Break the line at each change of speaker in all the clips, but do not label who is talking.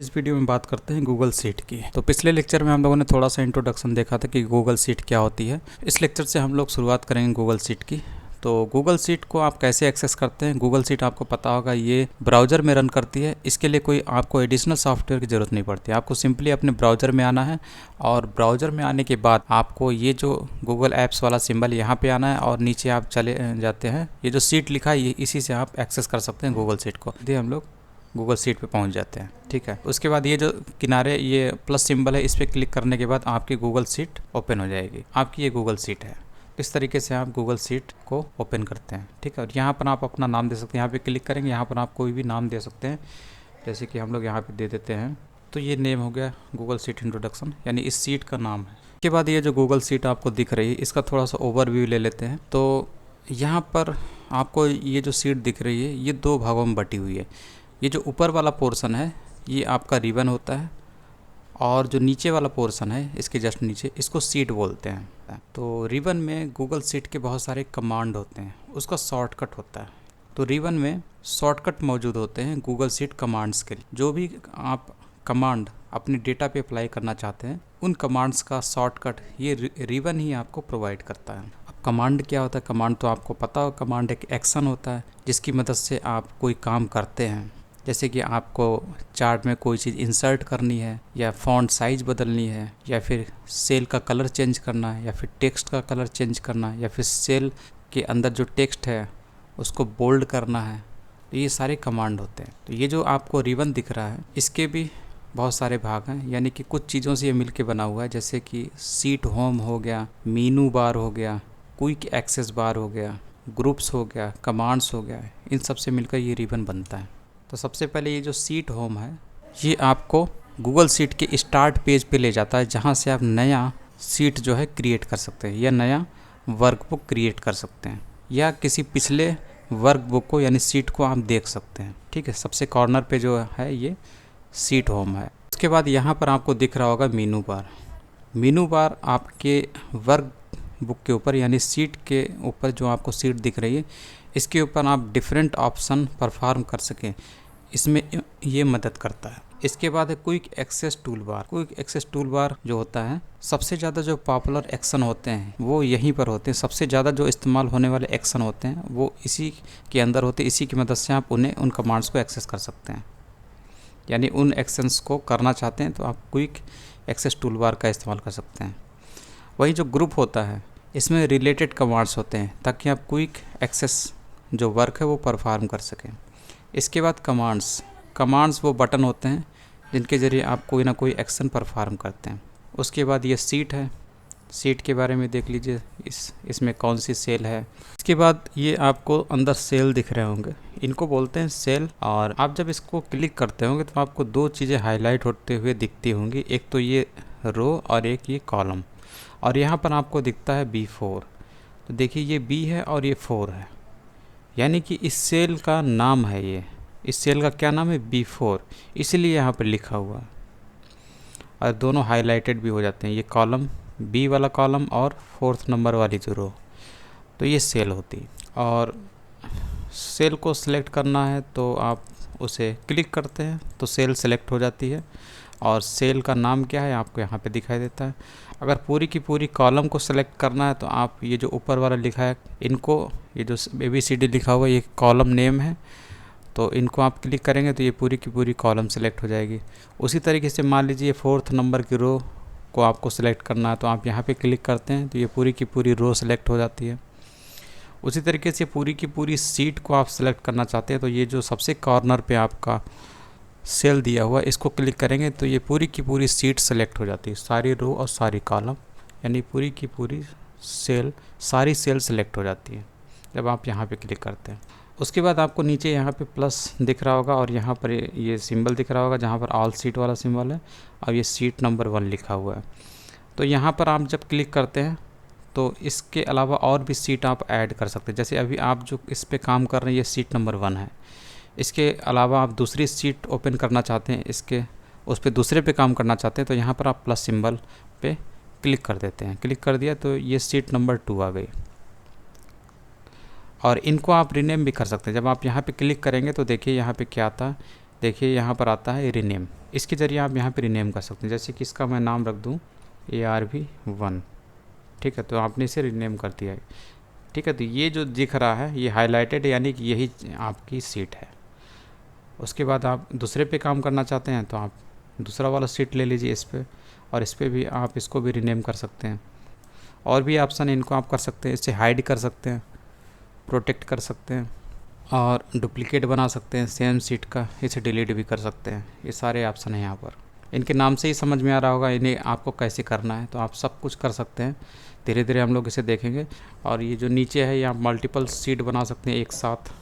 इस वीडियो में बात करते हैं गूगल शीट की। तो पिछले लेक्चर में हम लोगों ने थोड़ा सा इंट्रोडक्शन देखा था कि गूगल शीट क्या होती है। इस लेक्चर से हम लोग शुरुआत करेंगे गूगल शीट की। तो गूगल शीट को आप कैसे एक्सेस करते हैं। गूगल शीट आपको पता होगा ये ब्राउज़र में रन करती है। इसके लिए कोई आपको एडिशनल सॉफ्टवेयर की ज़रूरत नहीं पड़ती। आपको सिंपली अपने ब्राउज़र में आना है और ब्राउज़र में आने के बाद आपको ये जो गूगल ऐप्स वाला सिंबल यहाँ पे आना है और नीचे आप चले जाते हैं। ये जो शीट लिखा है ये इसी से आप एक्सेस कर सकते हैं गूगल शीट को। ये हम लोग गूगल शीट पे पहुंच जाते हैं। ठीक है, उसके बाद ये जो किनारे ये प्लस सिंबल है इस पर क्लिक करने के बाद आपकी गूगल शीट ओपन हो जाएगी। आपकी ये गूगल शीट है। इस तरीके से आप गूगल शीट को ओपन करते हैं। ठीक है, और यहाँ पर आप अपना नाम दे सकते हैं। यहाँ पे क्लिक करेंगे, यहाँ पर आप कोई भी नाम दे सकते हैं। जैसे कि हम लोग यहाँ पे दे देते हैं, तो ये नेम हो गया गूगल शीट इंट्रोडक्शन, यानी इस शीट का नाम है। उसके बाद ये जो गूगल शीट आपको दिख रही है इसका थोड़ा सा ओवरव्यू ले लेते हैं। तो यहाँ पर आपको ये जो शीट दिख रही है ये दो भागों में बटी हुई है। ये जो ऊपर वाला पोर्शन है ये आपका रिबन होता है और जो नीचे वाला पोर्शन है इसके जस्ट नीचे इसको शीट बोलते हैं। तो रिबन में गूगल शीट के बहुत सारे कमांड होते हैं, उसका शॉर्टकट होता है। तो रिबन में शॉर्टकट मौजूद होते हैं गूगल शीट कमांड्स के लिए। जो भी आप कमांड अपने डेटा पे अप्लाई करना चाहते हैं उन कमांड्स का शॉर्टकट ये रिबन ही आपको प्रोवाइड करता है। अब कमांड क्या होता है? कमांड तो आपको पता हो, कमांड एक एक्शन होता है जिसकी मदद से आप कोई काम करते हैं। जैसे कि आपको चार्ट में कोई चीज़ इंसर्ट करनी है या फ़ॉन्ट साइज़ बदलनी है या फिर सेल का कलर चेंज करना है या फिर टेक्स्ट का कलर चेंज करना है या फिर सेल के अंदर जो टेक्स्ट है उसको बोल्ड करना है। तो ये सारे कमांड होते हैं। तो ये जो आपको रिबन दिख रहा है इसके भी बहुत सारे भाग हैं, यानी कि कुछ चीज़ों से ये मिलके बना हुआ है। जैसे कि शीट होम हो गया, मीनू बार हो गया, क्विक एक्सेस बार हो गया, ग्रुप्स हो गया, कमांड्स हो गया, इन सब से मिलकर ये रिबन बनता है। तो सबसे पहले ये जो शीट होम है ये आपको गूगल शीट के स्टार्ट पेज पे ले जाता है, जहाँ से आप नया शीट जो है क्रिएट कर सकते हैं या नया वर्कबुक क्रिएट कर सकते हैं या किसी पिछले वर्कबुक को यानी शीट को आप देख सकते हैं। ठीक है, सबसे कॉर्नर पे जो है ये शीट होम है। उसके बाद यहाँ पर आपको दिख रहा होगा मीनू बार। मीनू बार आपके वर्कबुक के ऊपर यानी शीट के ऊपर जो आपको शीट दिख रही है इसके ऊपर आप डिफरेंट ऑप्शन परफॉर्म कर सकें, इसमें ये मदद करता है। इसके बाद है quick access tool bar. Quick access tool bar जो होता है सबसे ज़्यादा जो पॉपुलर एक्शन होते हैं वो यहीं पर होते हैं। सबसे ज़्यादा जो इस्तेमाल होने वाले एक्शन होते हैं वो इसी के अंदर होते हैं। इसी की मदद से आप उन्हें उन कमांड्स को एक्सेस कर सकते हैं, यानी उन एक्शंस को करना चाहते हैं तो आप क्विक एक्सेस टूल बार का इस्तेमाल कर सकते हैं। वही जो ग्रुप होता है इसमें रिलेटेड कमांड्स होते हैं ताकि आप क्विक एक्सेस जो वर्क है वो परफॉर्म कर सकें। इसके बाद कमांड्स वो बटन होते हैं जिनके ज़रिए आप कोई ना कोई एक्शन परफॉर्म करते हैं। उसके बाद ये शीट है, शीट के बारे में देख लीजिए इसमें कौन सी सेल है। इसके बाद ये आपको अंदर सेल दिख रहे होंगे, इनको बोलते हैं सेल। और आप जब इसको क्लिक करते होंगे तो आपको दो चीज़ें हाईलाइट होते हुए दिखती होंगी, एक तो ये रो और एक ये कॉलम। और यहाँ पर आपको दिखता है B4। तो देखिए ये B है और ये 4 है, यानी कि इस सेल का नाम है ये। इस सेल का क्या नाम है? B4, इसलिए यहाँ पर लिखा हुआ है। और दोनों हाईलाइटेड भी हो जाते हैं, ये कॉलम B वाला कॉलम और 4th नंबर वाली जो रो। तो ये सेल होती है। और सेल को सिलेक्ट करना है तो आप उसे क्लिक करते हैं तो सेल सेलेक्ट हो जाती है और सेल का नाम क्या है आपको यहाँ पे दिखाई देता है। अगर पूरी की पूरी कॉलम को सेलेक्ट करना है तो आप ये जो ऊपर वाला लिखा है इनको, ये जो ABCD लिखा हुआ है ये कॉलम नेम है, तो इनको आप क्लिक करेंगे तो ये पूरी की पूरी कॉलम सेलेक्ट हो जाएगी। उसी तरीके से मान लीजिए 4th नंबर की रो को आपको सेलेक्ट करना है तो आप यहाँ पे क्लिक करते हैं तो ये पूरी की पूरी रो सेलेक्ट हो जाती है। उसी तरीके से पूरी की पूरी शीट को आप सेलेक्ट करना चाहते हैं तो ये जो सबसे कॉर्नर पे आपका सेल दिया हुआ इसको क्लिक करेंगे तो ये पूरी की पूरी शीट सेलेक्ट हो जाती है, सारी रो और सारी कॉलम, यानी पूरी की पूरी सेल, सारी सेल सेलेक्ट हो जाती है जब आप यहाँ पे क्लिक करते हैं। उसके बाद आपको नीचे यहाँ पे प्लस दिख रहा होगा और यहाँ पर ये सिंबल दिख रहा होगा जहाँ पर ऑल सीट वाला सिंबल है और ये सीट नंबर 1 लिखा हुआ है। तो यहाँ पर आप जब क्लिक करते हैं तो इसके अलावा और भी सीट आप ऐड कर सकते हैं। जैसे अभी आप जो इस पे काम कर रहे हैं ये सीट नंबर 1 है, इसके अलावा आप दूसरी सीट ओपन करना चाहते हैं, इसके उस पर दूसरे पे काम करना चाहते हैं तो यहाँ पर आप प्लस सिंबल पे क्लिक कर देते हैं। क्लिक कर दिया तो ये सीट नंबर 2 आ गई। और इनको आप रीनेम भी कर सकते हैं। जब आप यहाँ पे क्लिक करेंगे तो देखिए यहाँ पे क्या आता है, देखिए यहाँ पर आता है रीनेम। इसके ज़रिए आप यहाँ पे रीनेम कर सकते हैं। जैसे कि इसका मैं नाम रख दूँ ARV1, ठीक है, तो आपने इसे रीनेम कर दिया है, ठीक है। तो ये जो दिख रहा है ये हाईलाइटेड, यानी कि यही आपकी सीट है। उसके बाद आप दूसरे पे काम करना चाहते हैं तो आप दूसरा वाला सीट ले लीजिए इस पर, और इस पर भी आप इसको भी रीनेम कर सकते हैं। और भी ऑप्शन इनको आप कर सकते हैं, इससे हाइड कर सकते हैं, प्रोटेक्ट कर सकते हैं, और डुप्लीकेट बना सकते हैं सेम सीट का, इसे डिलीट भी कर सकते हैं। ये सारे ऑप्शन हैं यहाँ पर। इनके नाम से ही समझ में आ रहा होगा इन्हें आपको कैसे करना है, तो आप सब कुछ कर सकते हैं। धीरे धीरे हम लोग इसे देखेंगे। और ये जो नीचे है, ये आप मल्टीपल सीट बना सकते हैं एक साथ,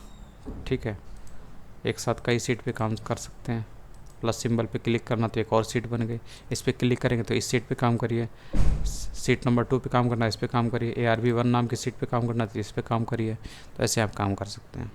ठीक है, एक साथ कई सीट पे काम कर सकते हैं। प्लस सिंबल पे क्लिक करना तो एक और सीट बन गई, इस पर क्लिक करेंगे तो इस सीट पे काम करिए, सीट नंबर 2 पे काम करना है इस पे काम करिए, ARV1 नाम की सीट पे काम करना तो इस पे काम करिए। तो ऐसे आप काम कर सकते हैं।